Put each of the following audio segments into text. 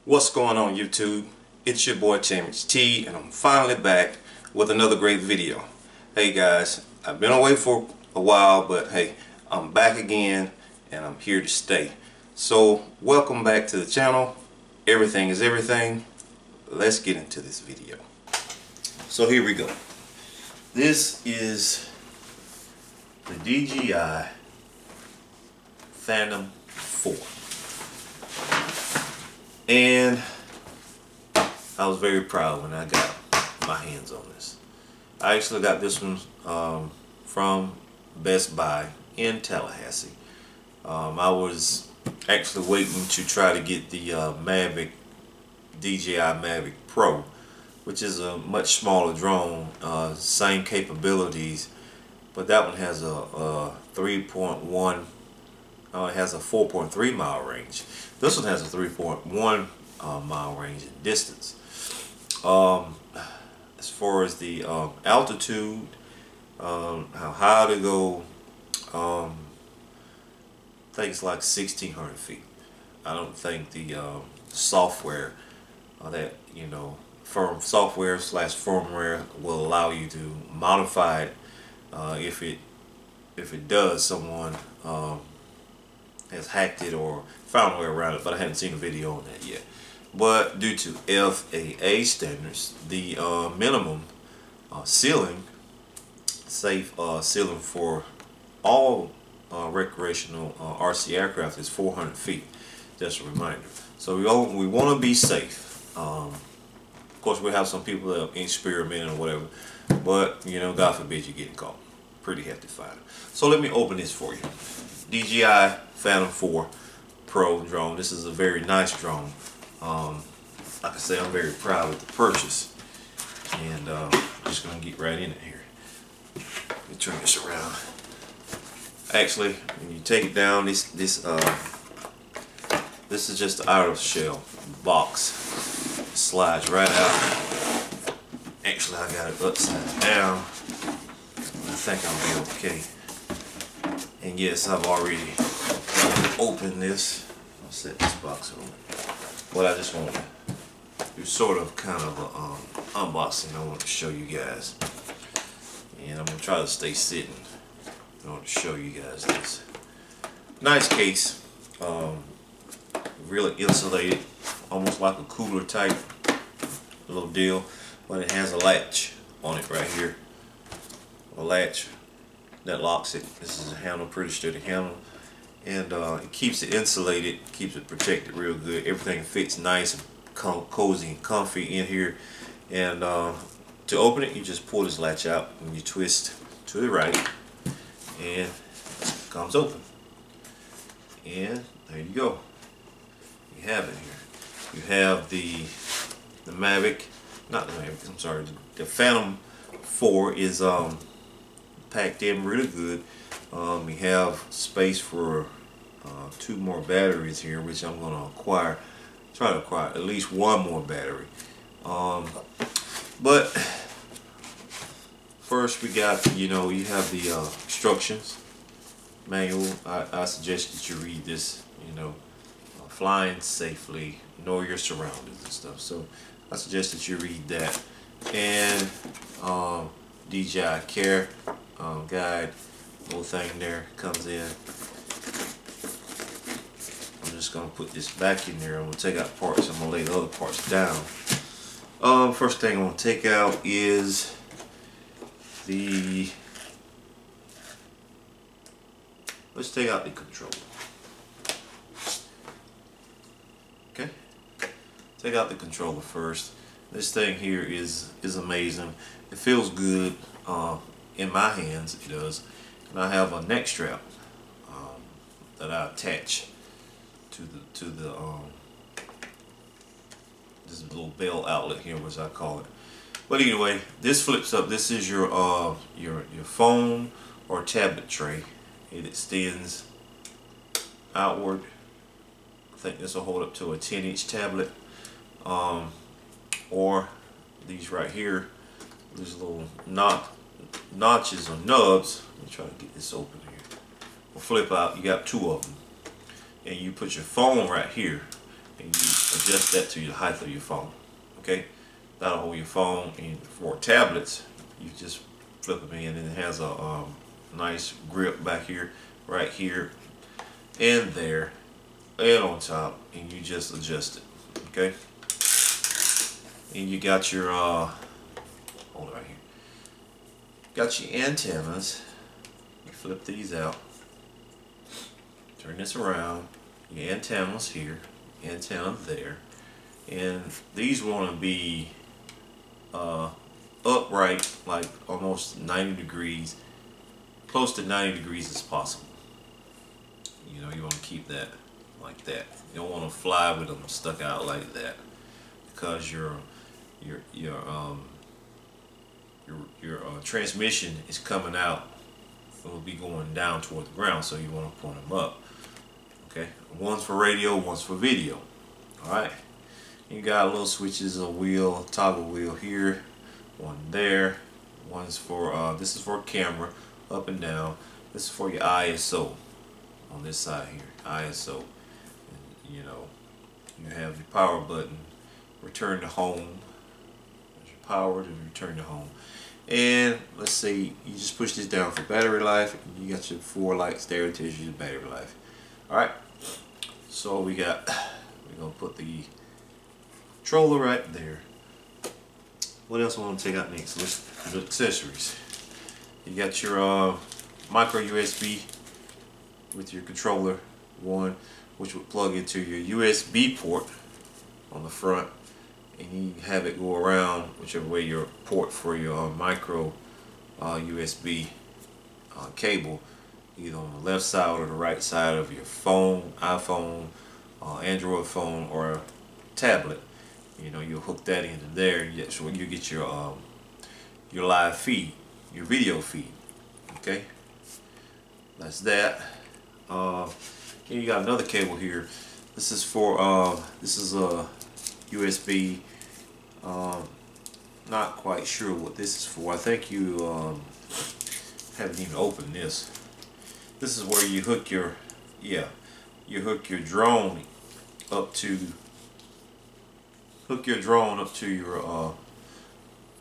What's going on YouTube? It's your boy Champions T, and I'm finally back with another great video. Hey guys, I've been away for a while, but hey, I'm back again and I'm here to stay. So welcome back to the channel. Everything is everything. Let's get into this video. So here we go. This is the DJI Phantom 4. And I was very proud when I got my hands on this. I actually got this one from Best Buy in Tallahassee. I was actually waiting to try to get the DJI Mavic Pro, which is a much smaller drone, same capabilities, but that one has a 3.1. It has a 4.3 mile range. This one has a 3.1 mile range in distance. As far as the altitude, how high to go, I think it's like 1,600 feet. I don't think the software that software / firmware will allow you to modify it. If it does, someone has hacked it or found a way around it, but I haven't seen a video on that yet. But due to FAA standards, the minimum ceiling, safe ceiling for all recreational RC aircraft is 400 feet. Just a reminder. So we want to be safe. Of course, we have some people that experiment or whatever, but God forbid you get caught. Pretty hefty fine. So let me open this for you. DJI Phantom 4 Pro drone. This is a very nice drone. Like I say, I'm very proud of the purchase, and I'm just gonna get right in it here. Let me turn this around. Actually, when you take it down, this is just the outer shell box. It slides right out. Actually, I got it upside down. I think I'll be okay. And yes, I've already opened this. I'll set this box on. What I just want to do sort of kind of an unboxing. I want to show you guys. And I'm going to try to stay sitting. I want to show you guys this. Nice case. Really insulated. Almost like a cooler type little deal. But it has a latch on it right here. A latch that locks it. This is a handle, pretty sturdy handle, and it keeps it insulated, keeps it protected real good. Everything fits nice and cozy and comfy in here. And to open it, you just pull this latch out and you twist to the right, and it comes open. And there you go. You have it here. You have the Mavic, not the Mavic. I'm sorry. The Phantom 4 is packed in really good. We have space for 2 more batteries here, which I'm going to try to acquire at least 1 more battery. But first we got, you have the instructions manual. I suggest that you read this, flying safely, know your surroundings and stuff. So I suggest that you read that. And DJI Care guide, little thing there comes in. I'm just gonna put this back in there. I'm gonna take out parts. I'm gonna lay the other parts down. First thing I'm gonna take out is let's take out the controller. Okay, take out the controller first. This thing here is amazing. It feels good. In my hands it does, and I have a neck strap that I attach to the this little bell outlet here, as I call it. But anyway, this flips up. This is your phone or tablet tray. It extends outward. I think this will hold up to a 10-inch tablet, or these right here. These little notches or nubs. Let me try to get this open here. Will flip out. You got 2 of them, and you put your phone right here, and you adjust that to the height of your phone. Okay, that'll hold your phone. And for tablets, you just flip them in, and it has a nice grip back here, right here, and there, and on top, and you just adjust it. Okay, and you got your hold it right here. Got your antennas. You flip these out. Turn this around. Your antennas here, antenna there, and these want to be upright, like almost 90 degrees, close to 90 degrees as possible. You know, you want to keep that like that. You don't want to fly with them stuck out like that, because your transmission is coming out. It will be going down toward the ground, so you want to point them up. Okay, one's for radio, one's for video. Alright, you got little switches, a wheel, a toggle wheel here, one there, one's for this is for camera, up and down. This is for your ISO on this side here, ISO. And, you know, you have your power button, return to home. There's your power to return to home. And let's say you just push this down for battery life, and you got your 4 lights there that tells you the battery life. Alright, so we're gonna put the controller right there. What else I want to take out next? Let's do the accessories. You got your micro USB with your controller, one which would plug into your USB port on the front, and you have it go around whichever way your port for your micro USB cable, either on the left side or the right side of your phone, iPhone, Android phone, or tablet. You know, you'll hook that into there, so you get your live feed, your video feed. Okay, that's that. You got another cable here. This is for this is a USB. Not quite sure what this is for. I think you haven't even opened this. This is where you hook your drone up to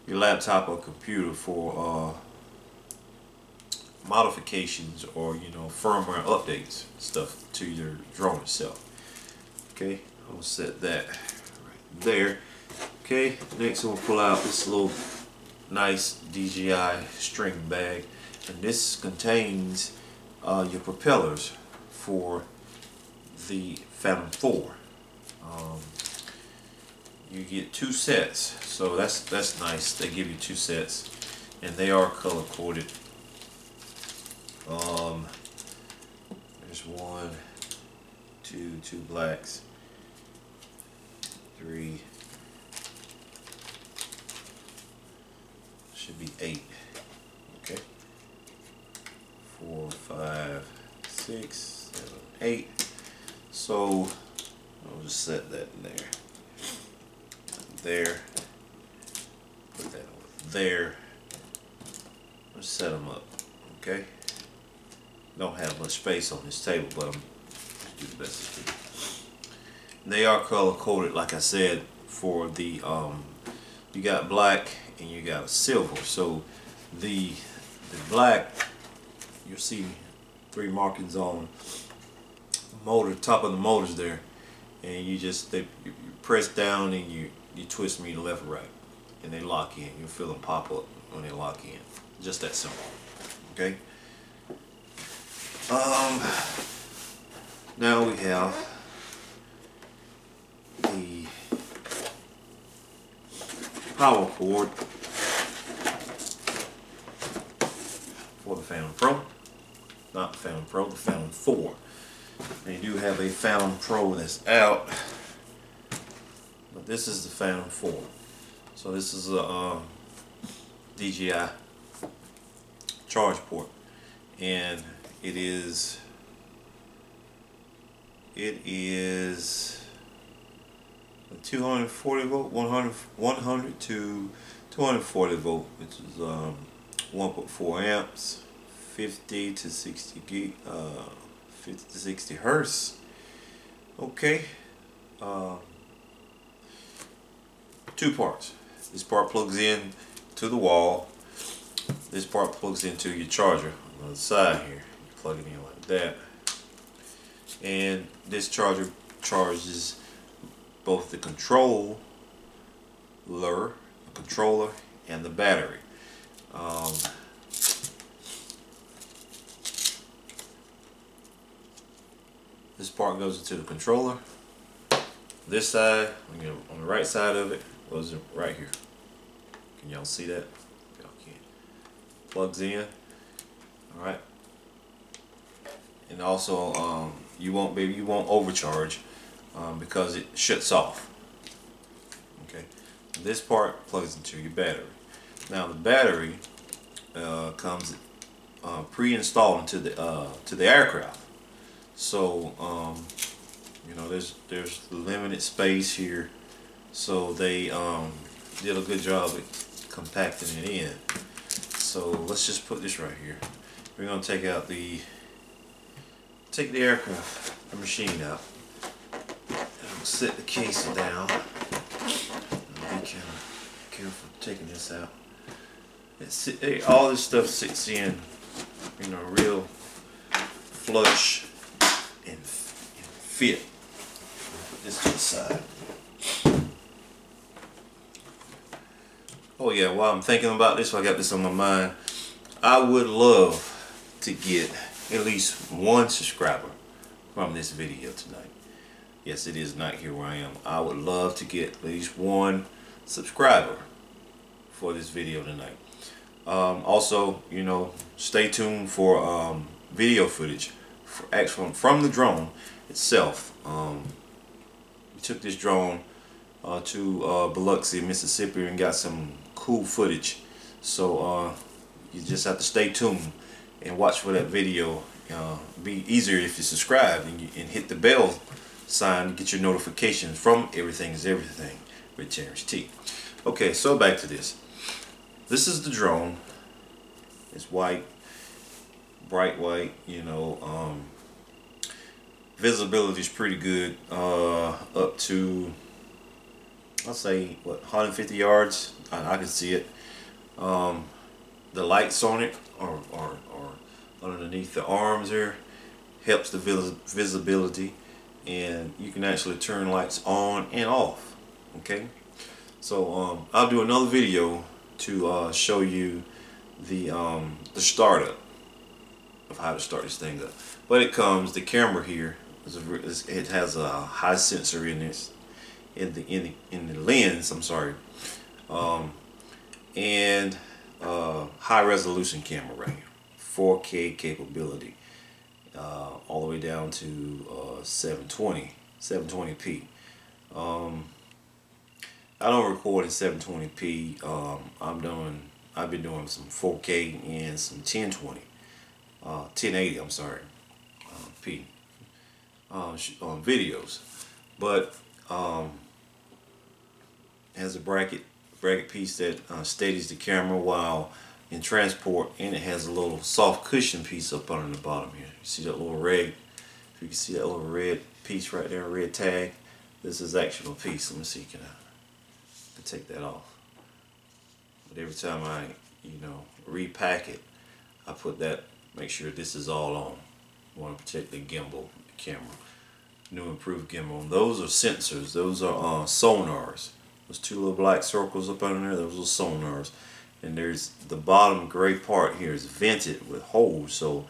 your laptop or computer for modifications, or firmware updates, stuff to your drone itself. Okay, I'll set that right there. Okay, next we'll pull out this little nice DJI string bag, and this contains your propellers for the Phantom 4. You get 2 sets, so that's nice. They give you 2 sets, and they are color coded. There's 1, 2 blacks, 3, should be 8. Okay, 4, 5, 6, 7, 8. So I'll just set that in there. There. Put that over there. Let's set them up. Okay. Don't have much space on this table, but I'm do the best I can. They are color coded, like I said, for the you got black and you got a silver. So the black, you'll see 3 markings on the motor, top of the motors there, and you press down and you twist them either left or right, and they lock in. You'll feel them pop up when they lock in. Just that simple. Okay. Now we have the power cord for the Phantom Pro. Not the Phantom Pro, the Phantom 4. They do have a Phantom Pro that's out, but this is the Phantom 4. So this is a DJI charge port, and it is a 240 volt, 100 to 240 volt, which is 1.4 amps, 50 to 60 hertz. Okay, two parts. This part plugs in to the wall. This part plugs into your charger on the other side here. You plug it in like that. And this charger charges both the controller, and the battery. This part goes into the controller. This side, on the right side of it, goes right here. Can y'all see that? Y'all can't. Plugs in. All right. And also, you won't overcharge because it shuts off. Okay. This part plugs into your battery. Now the battery comes pre-installed into the aircraft. So you know, there's limited space here, so they did a good job at compacting it in. So let's just put this right here. We're gonna take the aircraft, the machine out. And set the case down. And be careful taking this out. All this stuff sits in, you know, real flush and fit. Put this to the side. Oh yeah, while I'm thinking about this, I got this on my mind. I would love to get at least one subscriber from this video tonight. Yes, it is night here where I am. I would love to get at least one subscriber for this video tonight. Also, you know, stay tuned for video footage from the drone itself. We took this drone to Biloxi, Mississippi, and got some cool footage. So you just have to stay tuned and watch for that video. Be easier if you subscribe and hit the bell sign to get your notifications from Everything is Everything with Terrence T. Okay, so back to this. This is the drone. It's white, bright white, you know. Visibility is pretty good, up to, I'll say, what, 150 yards. I can see it. The lights on it are underneath the arms there, helps the visibility, and you can actually turn lights on and off. Okay, so I'll do another video to show you the startup of how to start this thing up. But it comes, the camera here, it has a high sensor in it, in the lens. I'm sorry, and high resolution camera right here, 4K capability, all the way down to 720p. I don't record in 720p. I've been doing some 4K and some 1080. I'm sorry, p on videos, but has a bracket piece that steadies the camera while in transport, and it has a little soft cushion piece up under the bottom here. You see that little red? If you can see that little red piece right there, red tag. This is actual piece. Let me see. Can I take that off? But every time I, you know, repack it, I put that. Make sure this is all on. You want to protect the gimbal, the camera. New improved gimbal. And those are sensors. Those are sonars. Those two little black circles up under there, those are sonars. And there's the bottom gray part here is vented with holes, so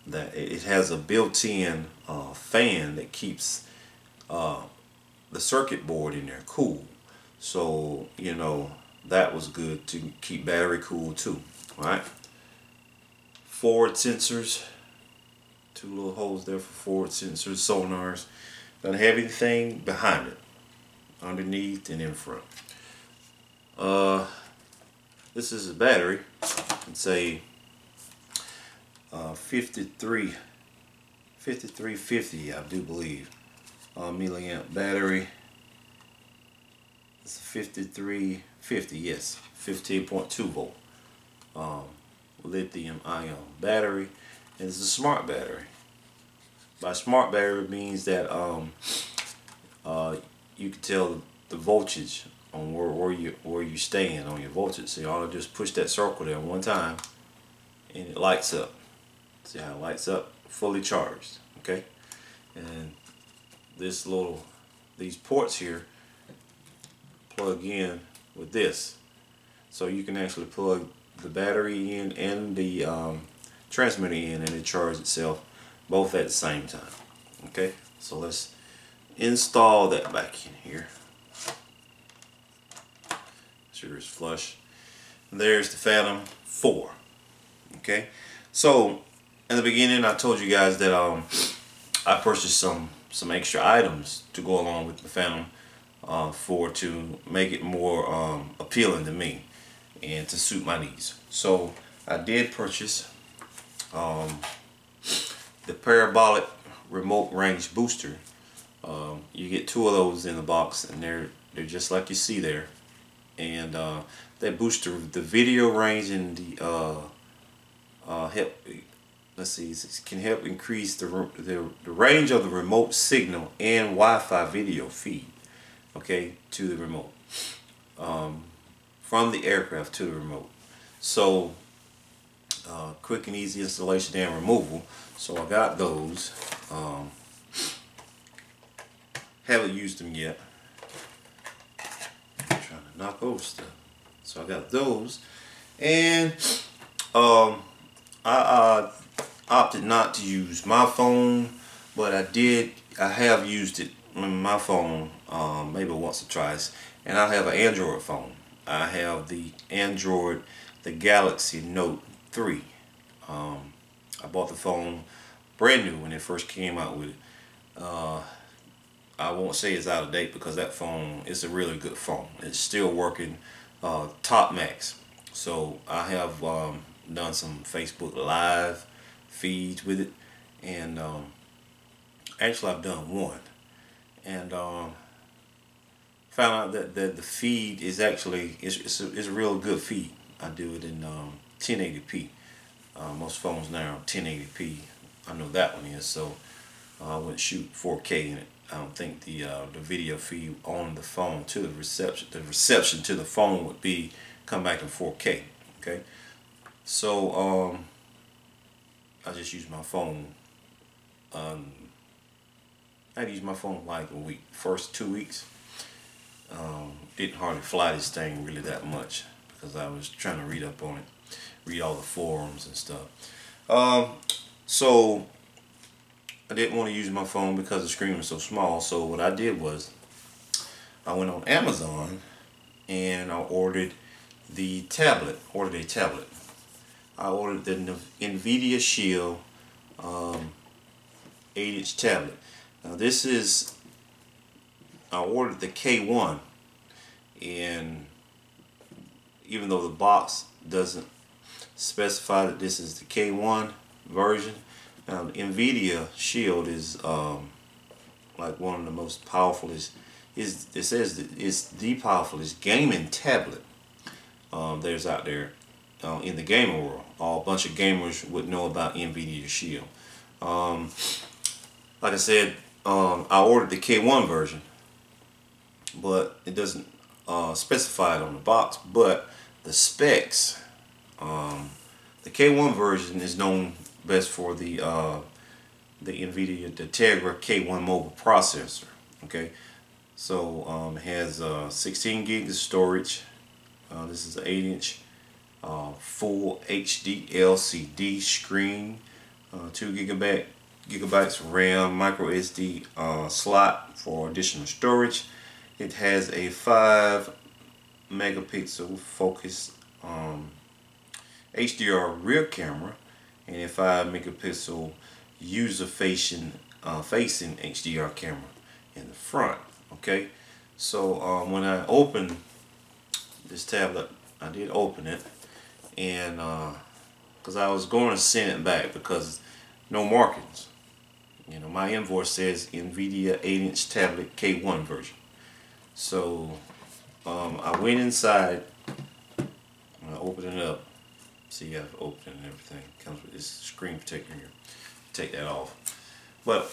that it has a built-in fan that keeps the circuit board in there cool. So, you know, that was good to keep battery cool too. Alright. Forward sensors. Two little holes there for forward sensors, sonars. Doesn't have anything behind it, underneath and in front. This is a battery. It's a 5350, I do believe, milliamp battery. It's a 5350, yes, 15.2 volt lithium ion battery, and it's a smart battery. By smart battery, it means that you can tell the voltage on where you stand on your voltage. So you ought to just push that circle there one time and it lights up. See how it lights up? Fully charged. Okay, and these ports here plug in with this, so you can actually plug the battery in and the transmitter in, and it charges itself both at the same time. Okay, so let's install that back in here. Sure it's flush. There's the Phantom 4. Okay, so in the beginning I told you guys that I purchased some extra items to go along with the Phantom 4 to make it more appealing to me and to suit my needs. So I did purchase the parabolic remote range booster. You get 2 of those in the box, and they're just like you see there. And that booster, the video range and the it can help increase the range of the remote signal and Wi-Fi video feed, okay, to the remote, from the aircraft to the remote. So quick and easy installation and removal. So I got those. Haven't used them yet. I'm trying to knock over stuff. So I got those, and I opted not to use my phone, but I have used it on my phone maybe once or twice, and I have an Android phone. I have the Galaxy Note 3. I bought the phone brand new when it first came out with it. I won't say it's out of date because that phone is a really good phone. It's still working top max. So I have done some Facebook Live feeds with it, and actually I've done one, and found out that the feed is actually it's a real good feed. I do it in 1080p. Most phones now are 1080p. I know that one is, so I wouldn't shoot 4K in it. I don't think the video feed on the phone to the reception to the phone would come back in 4K. Okay, so I just use my phone. I used my phone like a week. First 2 weeks, didn't hardly fly this thing really that much because I was trying to read up on it, read all the forums and stuff. So I didn't want to use my phone because the screen was so small. So what I did was I went on Amazon and I ordered a tablet. I ordered the NVIDIA Shield 8-inch tablet. Now this is, I ordered the K1, and even though the box doesn't specify that this is the K1 version, now the NVIDIA Shield is like one of the most powerful. It says that it's the powerfulest gaming tablet there's out there in the gaming world. A bunch of gamers would know about NVIDIA Shield. Like I said, I ordered the K1 version, but it doesn't specify it on the box. But the specs, the K1 version is known best for the NVIDIA Tegra K1 mobile processor. Okay, so it has 16 gigs of storage. This is an 8-inch full HD LCD screen, 2 gigabytes RAM, micro SD slot for additional storage. It has a 5 megapixel focus HDR rear camera and a 5 megapixel user facing HDR camera in the front. Okay, so when I opened this tablet, I did open it, and because I was going to send it back because no markings. You know, my invoice says NVIDIA 8-inch tablet K1 version. So I went inside and I opened it up. See, I've opened it and everything. It comes with this screen protector here. Take that off. But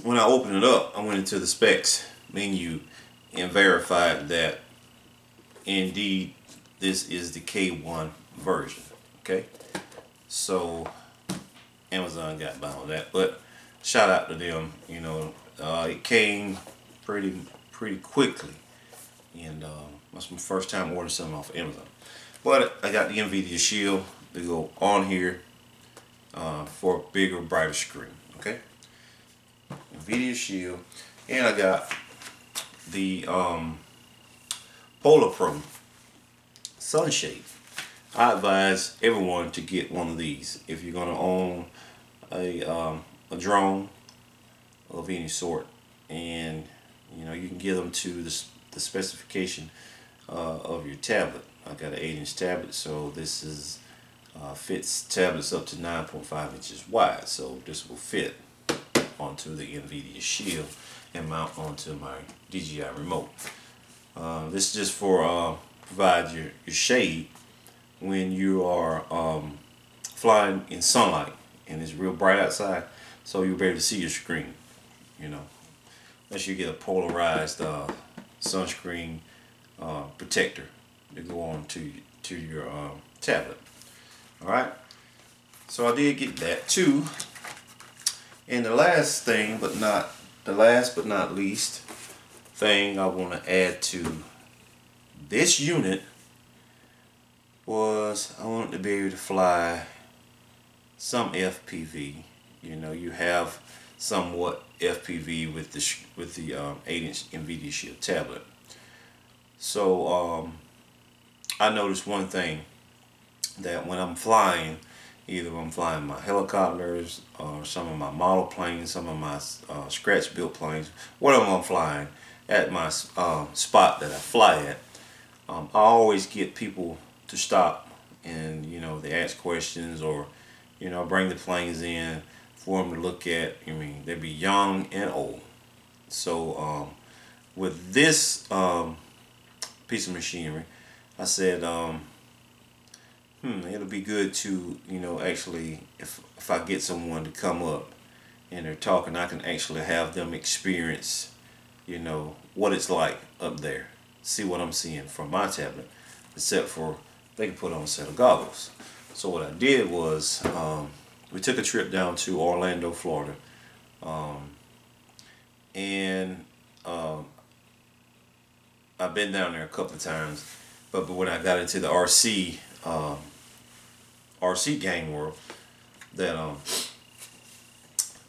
when I opened it up, I went into the specs menu and verified that indeed this is the K1 version. Okay, so Amazon got by on that, but shout out to them. You know, it came pretty quickly, and that's my first time ordering something off of Amazon. But I got the NVIDIA Shield to go on here for a bigger, brighter screen. Okay, NVIDIA Shield, and I got the Polar Pro sunshade. I advise everyone to get one of these if you're gonna own a drone of any sort, and you know you can give them to the specification of your tablet. I got an 8-inch tablet, so this is fits tablets up to 9.5 inches wide, so this will fit onto the NVIDIA Shield and mount onto my DJI remote. This is just for provide your shade when you are flying in sunlight and it's real bright outside, so you'll be able to see your screen. You know, unless you get a polarized sunscreen protector to go on to your tablet. All right, so I did get that too. And the last thing, but not least thing I want to add to this unit was I wanted to be able to fly some FPV. You know, you have somewhat FPV with the 8-inch NVIDIA Shield tablet. So I noticed one thing, that when I'm flying, either I'm flying my helicopters or some of my model planes, some of my scratch built planes, whatever I'm flying at my spot that I fly at, I always get people to stop and, you know, they ask questions, or, you know, bring the planes in for them to look at. I mean, they be young and old. So with this piece of machinery, I said it'll be good to, you know, actually if I get someone to come up and they're talking, I can actually have them experience, you know, what it's like up there, see what I'm seeing from my tablet, except for they can put on a set of goggles. So what I did was we took a trip down to Orlando, Florida, and I've been down there a couple of times, but when I got into the RC gang world, that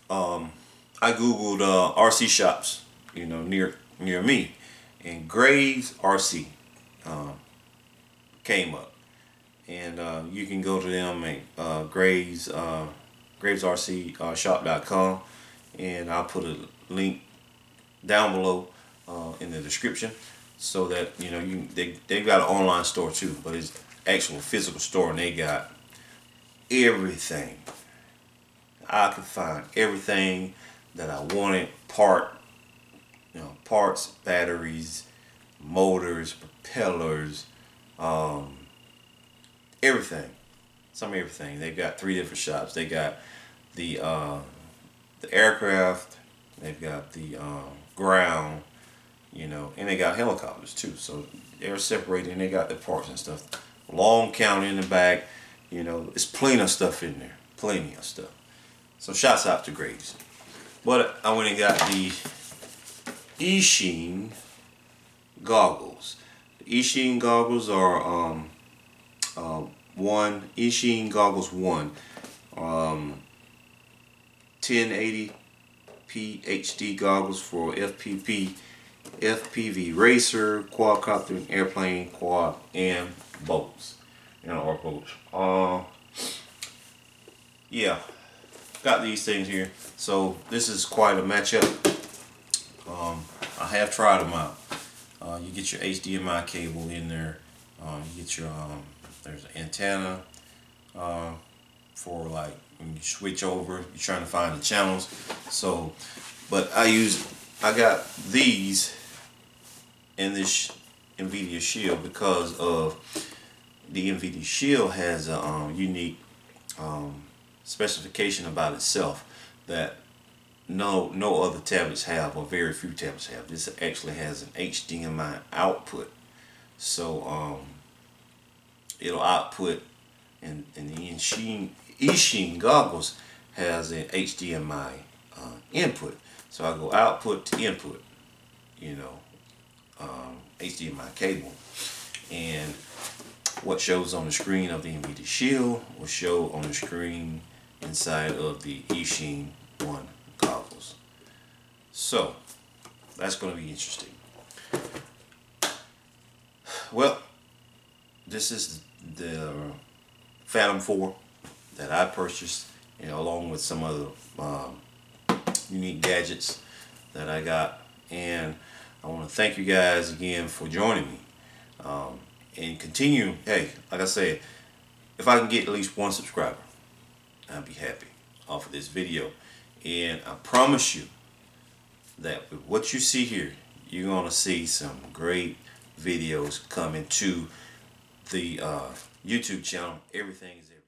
I googled RC shops, you know, near me, and Graves RC came up, and you can go to them at gravesrcshop.com, and I'll put a link down below in the description, so that, you know, they've got an online store too, but it's actual physical store, and they got everything. I could find everything that I wanted: parts, batteries, motors, propellers, everything. Everything. They've got 3 different shops. They got the aircraft, they've got the ground, you know, and they got helicopters too. So they're separated, and they got the parts and stuff. Long counter in the back, you know, it's plenty of stuff in there, plenty of stuff. So shouts out to Graves. But I went and got the eSheen goggles. The eSheen goggles are eSheen goggles 1, 1080p HD goggles for FPV racer, quadcopter, airplane, quad, and boats. You know, or boats. Yeah, got these things here. So this is quite a matchup. I have tried them out. You get your HDMI cable in there. You get your there's an antenna for, like, when you switch over, you're trying to find the channels. So, but I got these in this NVIDIA Shield because of the NVIDIA Shield has a unique specification about itself that no other tablets have, or very few tablets have. This actually has an HDMI output, So it'll output, and the Eachine goggles has an HDMI input. So I go output to input, you know, HDMI cable, and what shows on the screen of the NVIDIA Shield will show on the screen inside of the Eachine 1 goggles. So that's going to be interesting. Well, this is the Phantom 4 that I purchased, you know, along with some other unique gadgets that I got, and I want to thank you guys again for joining me, and continue. Hey, like I said, if I can get at least 1 subscriber, I'll be happy off of this video. And I promise you that with what you see here, you're gonna see some great videos coming to the YouTube channel. Everything is there.